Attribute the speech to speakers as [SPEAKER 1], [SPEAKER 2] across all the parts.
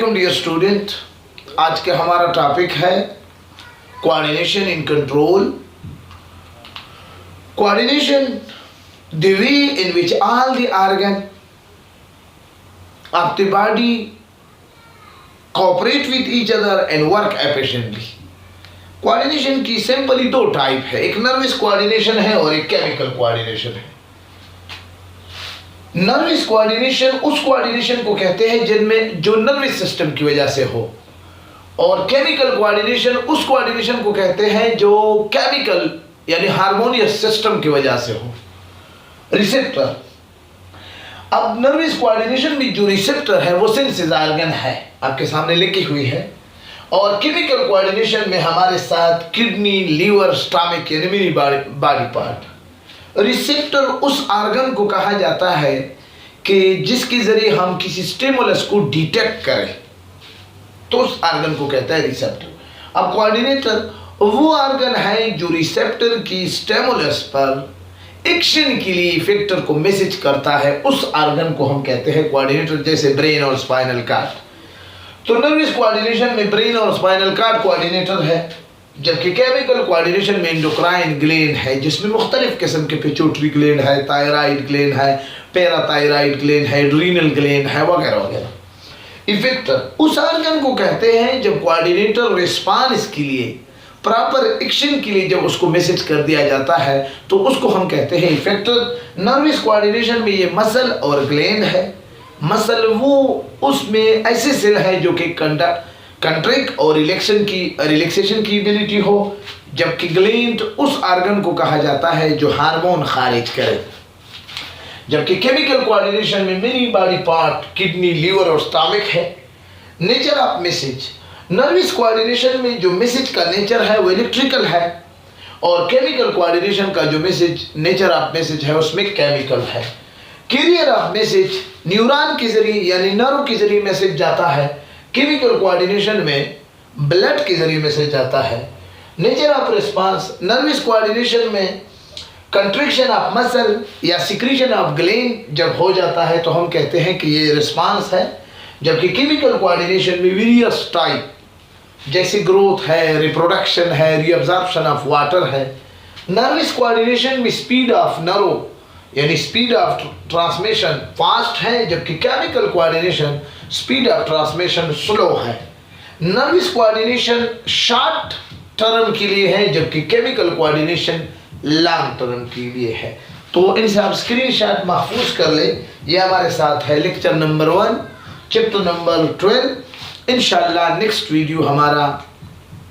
[SPEAKER 1] वालेकुम dear student. आज का हमारा टॉपिक है coordination in control. Coordination, the way in which all the organ of the body cooperate with each other and work efficiently. Coordination की simply दो type है, एक नर्वस कोऑर्डिनेशन है और एक केमिकल कोऑर्डिनेशन है। नर्वस कोऑर्डिनेशन उस कोऑर्डिनेशन को कहते हैं जिनमें जो नर्वस सिस्टम की वजह से हो, और केमिकल कोऑर्डिनेशन उस कोऑर्डिनेशन को कहते हैं जो केमिकल यानी हार्मोनियस सिस्टम की वजह से हो। रिसेप्टर, अब नर्वस कोऑर्डिनेशन में जो रिसेप्टर है वो सेंसेस ऑर्गन है, आपके सामने लिखी हुई है। और केमिकल कोऑर्डिनेशन में हमारे साथ किडनी, लीवर, स्टमक यानी मेरी बॉडी पार्ट। रिसेप्टर उस ऑर्गन को कहा जाता है कि जिसके जरिए हम किसी स्टिमुलस को डिटेक्ट करें, तो उस ऑर्गन को कहता है रिसेप्टर। अब कोऑर्डिनेटर वो ऑर्गन है जो रिसेप्टर की स्टिमुलस पर एक्शन के लिए इफेक्टर को मैसेज करता है, उस ऑर्गन को हम कहते हैं कोऑर्डिनेटर, जैसे ब्रेन और स्पाइनल कॉर्ड। तो नर्वस कोऑर्डिनेशन में ब्रेन और स्पाइनल कॉर्ड कोऑर्डिनेटर है, जबकि केमिकल कोऑर्डिनेशन में एंडोक्राइन ग्लैंड है, जिसमें मुख्तलिफ किस्म के पिट्यूटरी ग्लैंड है, थायराइड ग्लैंड है, पैराथायराइड ग्लैंड है, एड्रीनल ग्लैंड है, वगैरह वगैरह। इफेक्टर उस ऑर्गन को कहते हैं जब कोऑर्डिनेटर रिस्पांस के लिए, प्रॉपर एक्शन के लिए जब उसको मैसेज कर दिया जाता है तो उसको हम कहते हैं इफेक्टर। नर्वस कोऑर्डिनेशन में ये मसल और ग्लैंड है। मसल वो उसमें ऐसे सेल है जो कि कंट्रैक्ट और रिलैक्सेशन की एबिलिटी हो, जबकि ग्लैंड उस ऑर्गन को कहा जाता है जो हार्मोन खारिज करे। जबकि केमिकल कोऑर्डिनेशन में मेरी बॉडी पार्ट, किडनी, लीवर और स्टमक है। Nature of message, nervous coordination में जो मैसेज का नेचर है वो इलेक्ट्रिकल है, और केमिकल कोऑर्डिनेशन का जो मैसेज नेचर ऑफ मैसेज है उसमें केमिकल है। कैरियर ऑफ मैसेज, न्यूरॉन के जरिए यानी नर्व के जरिए मैसेज जाता है। केमिकल कोऑर्डिनेशन में ब्लड के जरिए मैसेज जाता है। Nature of response, nervous coordination में कंट्रैक्शन ऑफ मसल या सिक्रीशन ऑफ ग्लैंड जब हो जाता है तो हम कहते हैं कि ये रिस्पांस है। जबकि केमिकल कोऑर्डिनेशन में वेरियस टाइप, जैसे ग्रोथ है, रिप्रोडक्शन है, रीअब्जॉर्प्शन ऑफ वाटर है। नर्वस कोऑर्डिनेशन में स्पीड ऑफ नर्व यानी स्पीड ऑफ ट्रांसमिशन फास्ट है, जबकि chemical coordination speed of transmission slow है। नर्वस कोऑर्डिनेशन शॉर्ट टर्म के लिए है, जबकि केमिकल कोऑर्डिनेशन लॉन्ग टर्म के लिए है। तो इनसे आप स्क्रीनशॉट महफूज कर ले। ये हमारे साथ है लेक्चर नंबर 1 चैप्टर नंबर 12। इंशाल्लाह नेक्स्ट वीडियो हमारा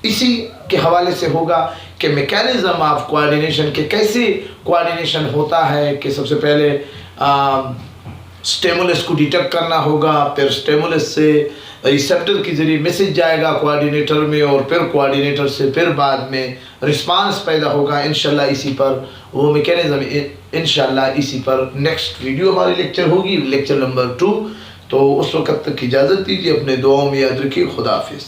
[SPEAKER 1] इसी के हवाले से होगा कि मैकेनिज्म ऑफ कोऑर्डिनेशन के कैसे कोऑर्डिनेशन होता है, कि सबसे पहले स्टिमुलस को डिटेक्ट करना होगा, फिर स्टिमुलस से रिसेप्टर के जरिए मैसेज जाएगा कोऑर्डिनेटर में, और फिर कोऑर्डिनेटर से फिर बाद में रिस्पांस पैदा होगा। इंशाल्लाह इसी पर वो मैकेनिज्म इंशाल्लाह इसी पर नेक्स्ट वीडियो हमारी लेक्चर होगी, लेक्चर नंबर 2। तो उस वक्त तक इजाज़त दीजिए, अपने दुआओं में याद रखिए। खुदा हाफिज़।